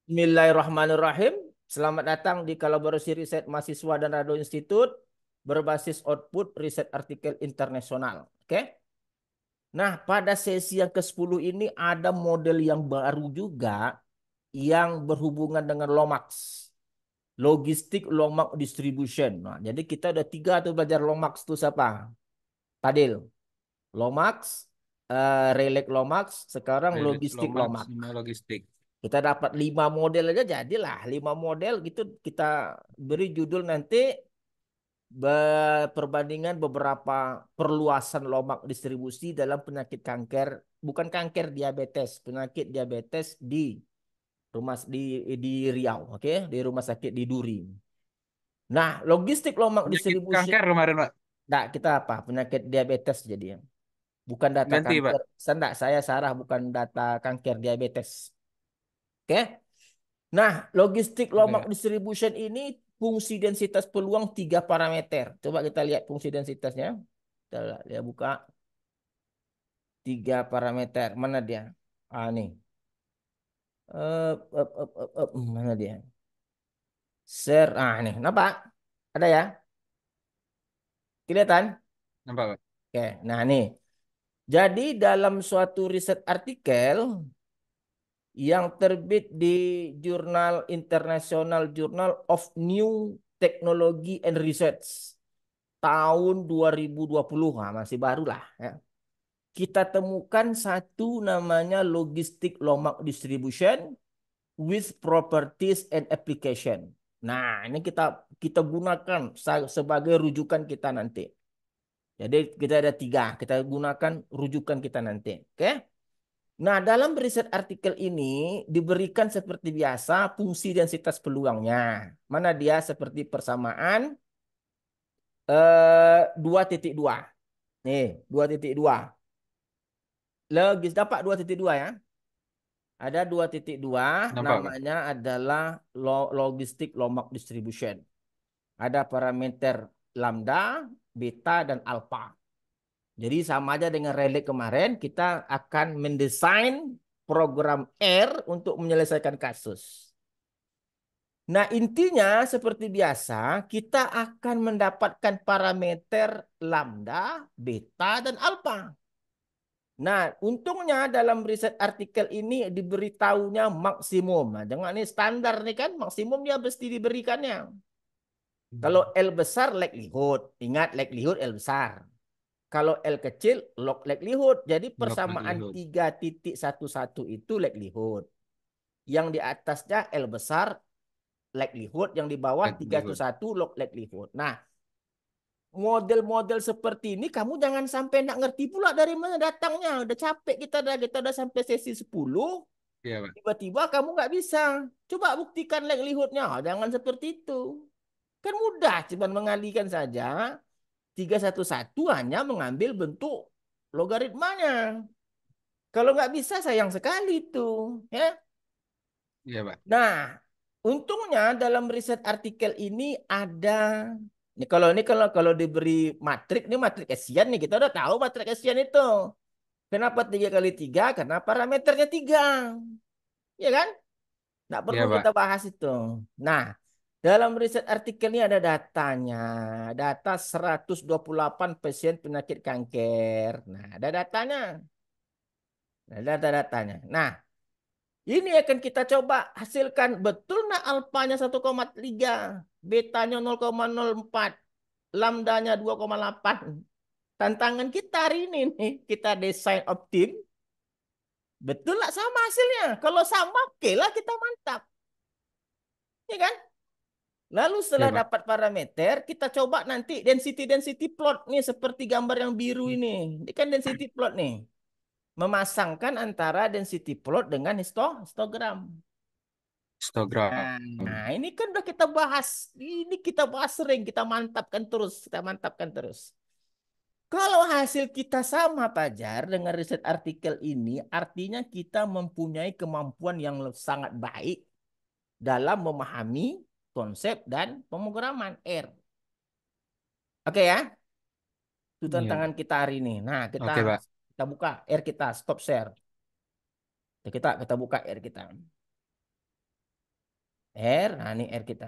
Bismillahirrahmanirrahim. Selamat datang di kolaborasi riset mahasiswa dan Radio Institut berbasis output riset artikel internasional. Oke. Nah, pada sesi yang ke-10 ini ada model yang baru juga yang berhubungan dengan Lomax. Logistik Lomax Distribution. Nah, jadi kita ada 3 tuh belajar Lomax tuh siapa? Fadil. Lomax, Relek Lomax, sekarang Relate Logistik Lomax Lomax. sama logistik. Kita dapat 5 model aja jadilah 5 model gitu kita beri judul nanti perbandingan beberapa perluasan lomak distribusi dalam penyakit kanker, bukan kanker diabetes, penyakit diabetes di di Riau, oke, di rumah sakit di Duri. Nah, logistik lomak Penyakit distribution, kanker kemarin, Pak. enggak kita apa? Penyakit diabetes jadi bukan data Ganti, kanker. Pak. Saya Sarah bukan data kanker diabetes. Oke? Nah, logistik Oke, lomak Pak. distribution ini fungsi densitas peluang 3 parameter. Coba kita lihat fungsi densitasnya. Kita lihat buka 3 parameter. Mana dia? Ah, nih. Mana dia? Share. Ah, nih. Nampak? Ada ya? Kelihatan? Nampak, Pak? Oke. Nah, nih. Jadi dalam suatu riset artikel yang terbit di Jurnal International Journal of New Technology and Research tahun 2020, nah, masih baru lah ya. Kita temukan satu namanya logistik lomak distribution with properties and application. Nah, ini kita kita gunakan sebagai rujukan kita nanti. Jadi kita ada 3, kita gunakan rujukan kita nanti. Oke? Nah, dalam riset artikel ini diberikan seperti biasa fungsi densitas peluangnya. Mana dia seperti persamaan 2,2. Nih, 2,2. Logis dapat 2,2 ya. Ada 2,2 Nampak, Pak? namanya adalah logistik lomak distribution. Ada parameter lambda, beta, dan alpha. Jadi sama aja dengan relay kemarin, kita akan mendesain program R untuk menyelesaikan kasus. Nah, intinya seperti biasa, kita akan mendapatkan parameter lambda, beta, dan alpha. Nah, untungnya dalam riset artikel ini diberitahunya maksimum. Nah, jangan ini standar nih kan, maksimum dia mesti diberikannya. Kalau L besar likelihood, ingat likelihood L besar. Kalau L kecil log likelihood. Jadi Log persamaan likelihood. 3,11 itu likelihood. Yang di atasnya L besar likelihood, yang di bawah Likelihood. 3,11 log likelihood. Nah, model-model seperti ini kamu jangan sampai nak ngerti pula dari mana datangnya. Udah capek kita udah sampai sesi 10, Iya, Pak. tiba-tiba kamu nggak bisa. Coba buktikan likelihoodnya. Jangan seperti itu. Kan mudah, cuman mengalihkan saja. 3,11 hanya mengambil bentuk logaritmanya. Kalau nggak bisa sayang sekali tuh. Ya. Iya, Pak. Nah, untungnya dalam riset artikel ini ada. Ini kalau diberi matrik, ini matrik Hessian nih, kita udah tahu matrik Hessian itu. Kenapa 3 kali 3? Karena parameternya 3. Ya kan? Nggak perlu Iya, kita Pak. bahas itu. Nah, dalam riset artikel ini ada datanya. Data 128 pasien penyakit kanker. Nah, ada datanya. Nah, data-datanya. Nah, ini akan kita coba hasilkan. Betul nak alfanya 1,3, betanya 0,04, lambdanya 2,8. Tantangan kita hari ini nih, kita desain optim. Betul lah sama hasilnya. Kalau sama, oke lah kita mantap. Ya kan? Lalu Iya, setelah Pak. dapat parameter, kita coba nanti density plot nih seperti gambar yang biru ini. Ini kan density plot nih. Memasangkan antara density plot dengan histogram. Histogram. Nah, ini kan udah kita bahas. Ini kita bahas sering, kita mantapkan terus. Kalau hasil kita sama, Pajar, dengan riset artikel ini, artinya kita mempunyai kemampuan yang sangat baik dalam memahami konsep dan pemrograman R. Oke ya, itu Iya. tantangan kita hari ini. Nah, kita Oke, Pak. kita buka R kita, stop share. Kita buka R kita. R. Nah, ini R kita.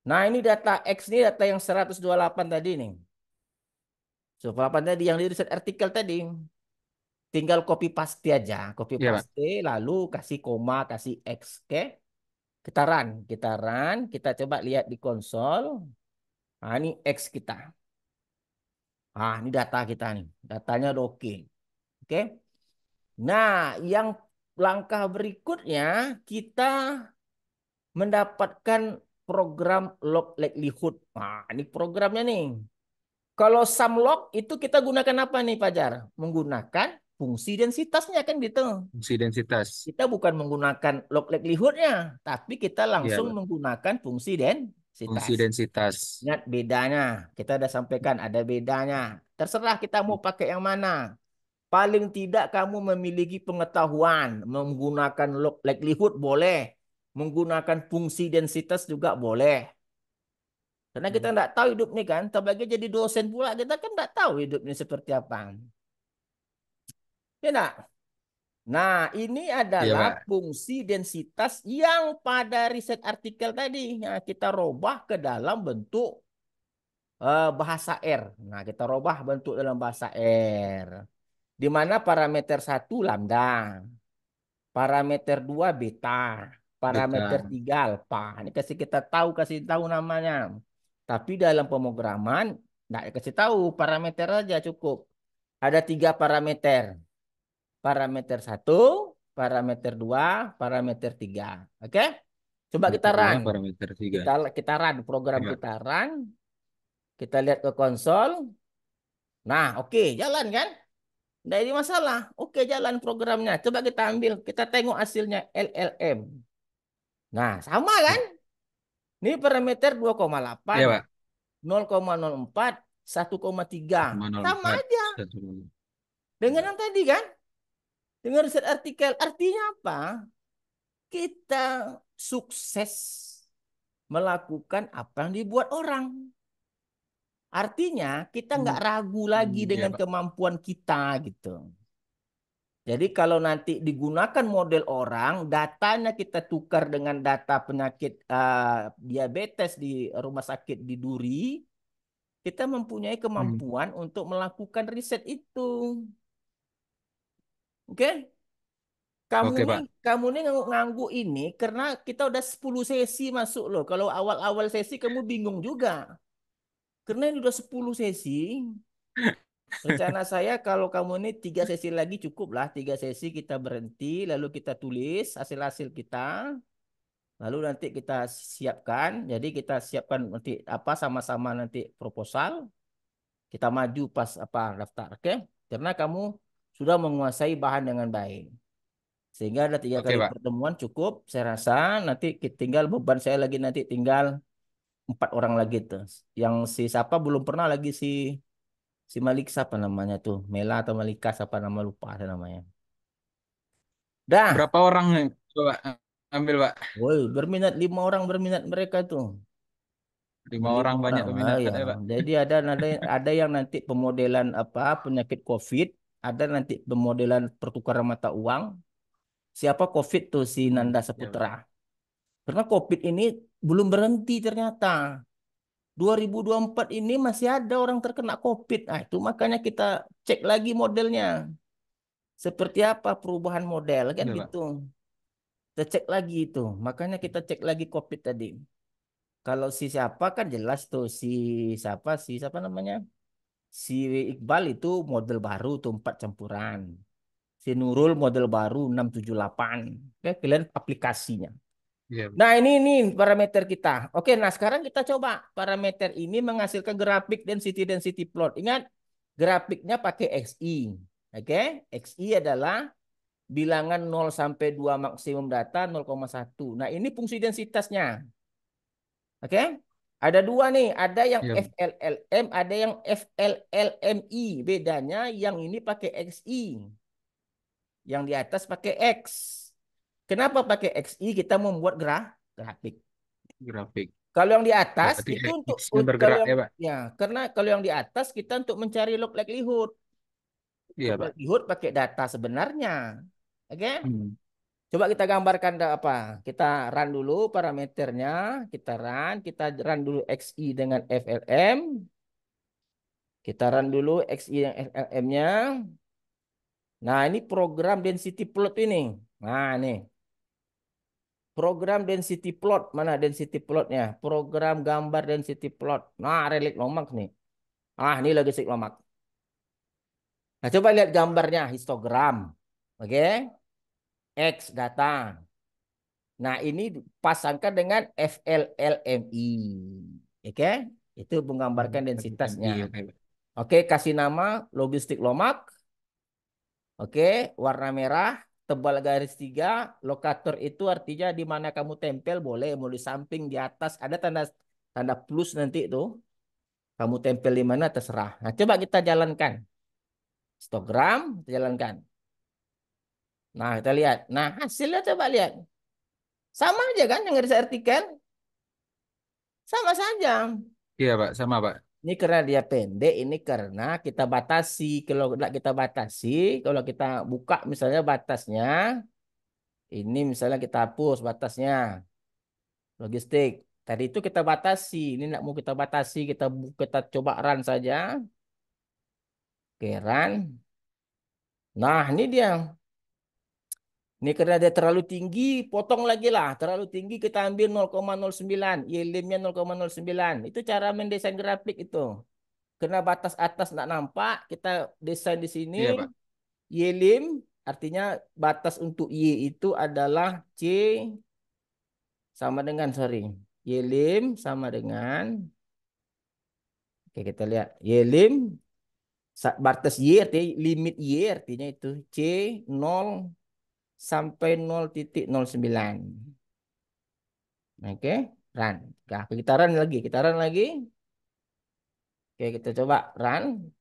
Nah, ini data X ini data yang 128 tadi nih. 128 tadi yang di riset artikel tadi. Tinggal copy paste aja. Copy Iya, Pak. paste lalu kasih koma, kasih X. Oke. Kita run. Kita run. Kita coba lihat di konsol. Nah, ini X kita. Ah, ini data kita nih. Datanya udah oke. Oke. Nah, yang langkah berikutnya kita mendapatkan program log likelihood. Nah, ini programnya nih. Kalau sumlog itu kita gunakan apa nih, Pajar? Menggunakan fungsi densitasnya kan gitu. Fungsi densitas. Kita bukan menggunakan log likelihoodnya, tapi kita Iya, langsung Pak. menggunakan fungsi Fungsi densitas. densitas. Ingat bedanya, kita udah sampaikan ada bedanya. Terserah kita mau pakai yang mana. Paling tidak kamu memiliki pengetahuan menggunakan log likelihood boleh, menggunakan fungsi densitas juga boleh. Karena kita Hmm. nggak tahu hidup nih kan, sebagai jadi dosen pula kita kan nggak tahu hidup ini seperti apa. Ya nggak? Nah, ini Iya, adalah Pak. fungsi densitas yang pada riset artikel tadi yang kita robah ke dalam bentuk bahasa R. Nah, kita robah bentuk dalam bahasa R. Di mana parameter satu lambda, parameter 2 beta, parameter Beta. 3 alfa. Ini kasih tahu namanya. Tapi dalam pemrograman nggak kasih tahu parameter aja cukup. Ada 3 parameter. Parameter satu, parameter 2, parameter 3. Oke? Coba kita Parameter 2, run. parameter 3. Kita run program Iya, Pak. kita run. Kita lihat ke konsol. Nah, oke, jalan kan? Nggak ada masalah. Oke, jalan programnya. Coba kita ambil, kita tengok hasilnya LLM. Nah, sama kan? Ini parameter 2,8, Iya, Pak. 0,04, 1,3. Sama 0,04. aja 1. dengan yang tadi kan? Dengan riset artikel. Artinya apa? Kita sukses melakukan apa yang dibuat orang. Artinya kita nggak ragu lagi Iya, dengan Pak. kemampuan kita gitu. Jadi kalau nanti digunakan model orang, datanya kita tukar dengan data penyakit diabetes di rumah sakit di Duri, kita mempunyai Hmm. kemampuan untuk melakukan riset itu. Oke? Kamu Oke, nih, Pak. kamu nih ngangguk ini karena kita udah 10 sesi masuk loh. Kalau awal-awal sesi kamu bingung juga. Karena ini udah 10 sesi. Rencana saya kalau kamu ini 3 sesi lagi cukup lah. 3 sesi kita berhenti, lalu kita tulis hasil-hasil kita. Lalu nanti kita siapkan. Jadi kita siapkan nanti apa sama-sama nanti proposal. Kita maju pas apa daftar. Oke? Karena kamu sudah menguasai bahan dengan baik. Sehingga ada tiga Oke, kali Pak. pertemuan cukup. Saya rasa nanti tinggal beban saya lagi nanti tinggal 4 orang lagi tuh. Yang si siapa belum pernah lagi si Malik siapa namanya tuh? Mela atau Malika siapa nama lupa saya namanya. Dah. Berapa orang nih? Coba ambil, Pak. Woi, berminat 5 orang berminat mereka tuh. 5 orang lima banyak orang, ah, peminatnya, ya. Pak. Jadi ada yang nanti pemodelan apa penyakit COVID, ada nanti pemodelan pertukaran mata uang. Siapa COVID tuh si Hmm. Nanda Iya, Saputra. Pak. Karena COVID ini belum berhenti ternyata. 2024 ini masih ada orang terkena COVID. Nah, itu makanya kita cek lagi modelnya. Seperti apa perubahan model kan Iya, Pak. gitu. Kita cek lagi itu. Makanya kita cek lagi COVID tadi. Kalau si siapa kan jelas tuh si siapa namanya? Si Iqbal itu model baru tuh 4 campuran. Si Nurul model baru 678. Oke, kalian aplikasinya. Iya, Pak. Nah, ini parameter kita. Oke, nah sekarang kita coba parameter ini menghasilkan grafik density plot. Ingat, grafiknya pakai XI. Oke, XI adalah bilangan 0 sampai 2 maksimum data 0,1. Nah, ini fungsi densitasnya. Oke? Ada dua nih, ada yang Iya, Pak. FLLM, ada yang FLLMI. Bedanya yang ini pakai XI, yang di atas pakai X. Kenapa pakai XI? Kita membuat grafik. Grafik. Kalau yang di atas Berarti itu untuk X-nya kalau bergerak yang ya, Pak? ya, karena kalau yang di atas kita untuk mencari log likelihood. Iya, Log Pak. likelihood pakai data sebenarnya. Oke? Hmm. Coba kita gambarkan apa? Kita run dulu parameternya, kita run dulu XI dengan FLM, kita run dulu XI dengan FLM-nya. Nah, ini program density plot ini. Nah, nih. Program density plot, mana density plotnya? Program gambar density plot. Nah, relik lomak nih. Ah, ini logistik lomak. Nah, coba lihat gambarnya, histogram. Oke, X data. Nah, ini pasangkan dengan FLLMI. Oke, itu menggambarkan densitasnya. MI, oke, Pak. Oke, kasih nama logistik lomak. Oke, warna merah, tebal garis 3. Lokator itu artinya di mana kamu tempel, boleh mau di samping, di atas, ada tanda tanda plus nanti itu. Kamu tempel di mana terserah. Nah, coba kita jalankan. Histogram, kita jalankan. Nah, kita lihat. Nah, hasilnya coba lihat. Sama aja kan yang ada artikel? Sama saja. Iya, Pak, sama, Pak. Ini karena dia pendek, ini karena kita batasi. Kalau tidak kita batasi, kalau kita buka misalnya batasnya, ini misalnya kita hapus batasnya, logistik. Tadi itu kita batasi, ini tidak mau kita batasi, kita coba run saja. Oke, run. Nah, ini dia. Ini karena dia terlalu tinggi, potong lagi lah. Terlalu tinggi kita ambil 0,09, Y-limnya 0,09. Itu cara mendesain grafik itu. Karena batas atas nggak nampak, kita desain di sini. Iya, Pak. Y-lim artinya batas untuk Y itu adalah C sama dengan, sorry. Y-lim sama dengan, oke kita lihat. Y-lim, batas Y artinya limit Y artinya itu C 0 sampai 0,09. Oke, run. Nah, kita run lagi. Oke, kita coba run.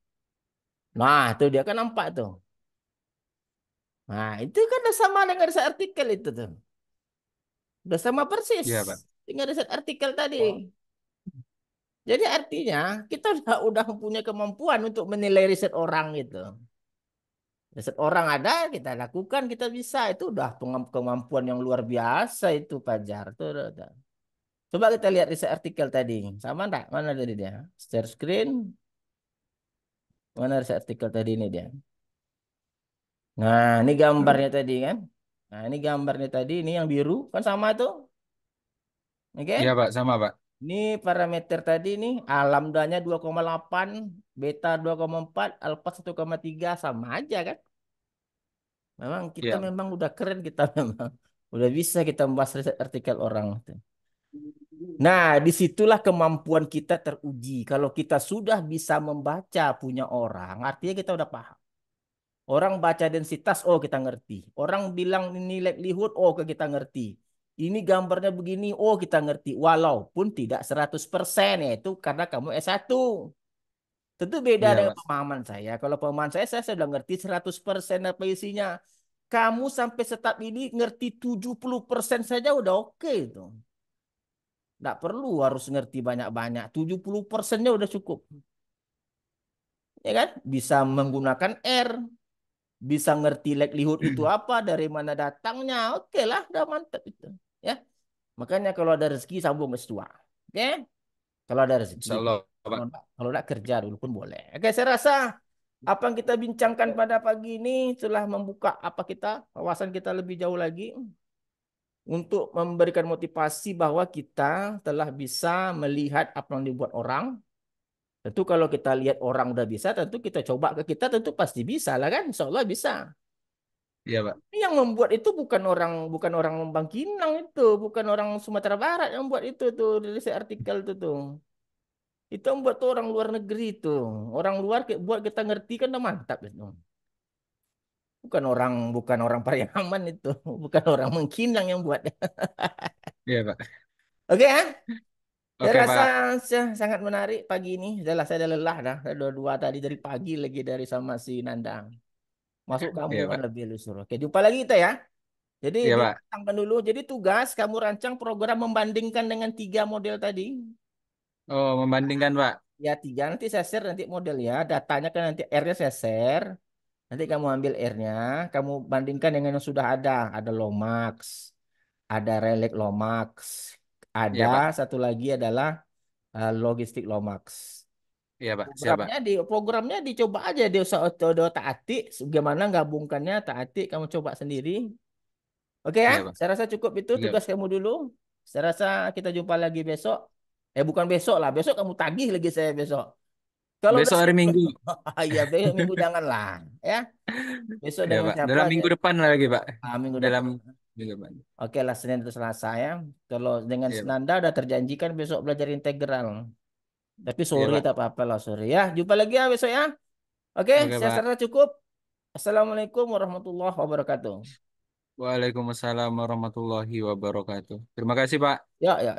Nah, itu dia kan nampak tuh. Nah, itu kan udah sama dengan riset artikel itu tuh. Udah sama persis Iya, Pak. dengan riset artikel tadi. Jadi artinya kita udah punya kemampuan untuk menilai riset orang itu. Riset orang ada, kita lakukan, kita bisa. Itu udah kemampuan yang luar biasa itu, Pajar. Tuh, udah. Coba kita lihat riset artikel tadi. Sama enggak? Mana tadi dia? Share screen. Mana riset artikel tadi ini dia? Nah, ini gambarnya tadi kan. Nah, ini gambarnya tadi, ini yang biru kan sama tuh. Iya, Oke? Pak, sama, Pak. Ini parameter tadi nih, lambdanya 2,8, beta 2,4, alfa 1,3 sama aja kan. Memang kita Iya. memang udah keren kita memang. Udah bisa kita membahas riset artikel orang. Nah, disitulah kemampuan kita teruji. Kalau kita sudah bisa membaca punya orang, artinya kita udah paham. Orang baca densitas, oh kita ngerti. Orang bilang ini likelihood, oh kita ngerti. Ini gambarnya begini, oh kita ngerti. Walaupun tidak 100% ya itu karena kamu S1. Tentu beda Iya, dengan Pak. pemahaman saya. Kalau pemahaman saya sudah ngerti 100% apa isinya. Kamu sampai setap ini ngerti 70% saja udah oke itu. Nggak perlu harus ngerti banyak-banyak. 70%-nya udah cukup. Ya kan? Bisa menggunakan R. Bisa ngerti likelihood itu apa, dari mana datangnya. Oke lah, udah mantap itu. Ya. Makanya kalau ada rezeki sambung S2. Oke? Kalau ada rezeki. Insya Allah, Pak. Kalau enggak kerja dulu pun boleh. Oke, saya rasa apa yang kita bincangkan pada pagi ini telah membuka apa kita, wawasan kita lebih jauh lagi untuk memberikan motivasi bahwa kita telah bisa melihat apa yang dibuat orang. Tentu kalau kita lihat orang udah bisa, tentu kita coba ke kita tentu pasti bisa lah kan? Insya Allah bisa. Iya, Pak. Ini yang membuat itu bukan orang Bangkinang itu, bukan orang Sumatera Barat yang buat itu tuh dari artikel itu tuh. Itu yang buat tuh orang luar negeri tuh. Orang luar buat kita ngerti kan udah mantap itu. Bukan orang Pariaman itu, bukan orang Bangkinang yang buat. Iya, Pak. Oke ya, saya Oke, rasa Pak. sangat menarik pagi ini. Saya udah lelah dah. Saya dua-dua tadi dari pagi lagi dari sama si Nandang. Masuk kamu Iya, kan Pak. lebih lu suruh. Oke, jumpa lagi kita ya. Jadi Iya, Pak. dirancangkan dulu. Jadi tugas kamu rancang program membandingkan dengan 3 model tadi. Oh, membandingkan, Pak. Ya 3 nanti saya share nanti modelnya. Datanya kan nanti R-nya saya share. Nanti kamu ambil R-nya, kamu bandingkan dengan yang sudah ada. Ada Lomax, ada Relic Lomax, ada Iya, Pak. satu lagi adalah Logistik Lomax. Iya, Pak. Siap, Pak. Programnya dicoba aja di otak atik, bagaimana gabungkannya tak atik kamu coba sendiri. Oke ya, Iya, Pak. saya rasa cukup itu Iya. tugas kamu dulu. Saya rasa kita jumpa lagi besok. Bukan besok lah, besok kamu tagih lagi saya besok. Kalau udah Besok hari siap, Minggu. ya besok minggu janganlah, ya. Besok Ya, dengan Pak. siapa Dalam aja? minggu depan lagi, Pak. Minggu Dalam depan. minggu depan. Oke lah, Senin atau Selasa ya. Kalau dengan Iya, Pak. Senanda udah terjanjikan besok belajar integral. Tapi Iya, sore Pak. tak apa-apa lah sore ya. Jumpa lagi ya besok ya. Oke, Oke, saya Pak. rasa cukup. Assalamualaikum warahmatullahi wabarakatuh. Waalaikumsalam warahmatullahi wabarakatuh. Terima kasih, Pak. Ya, ya.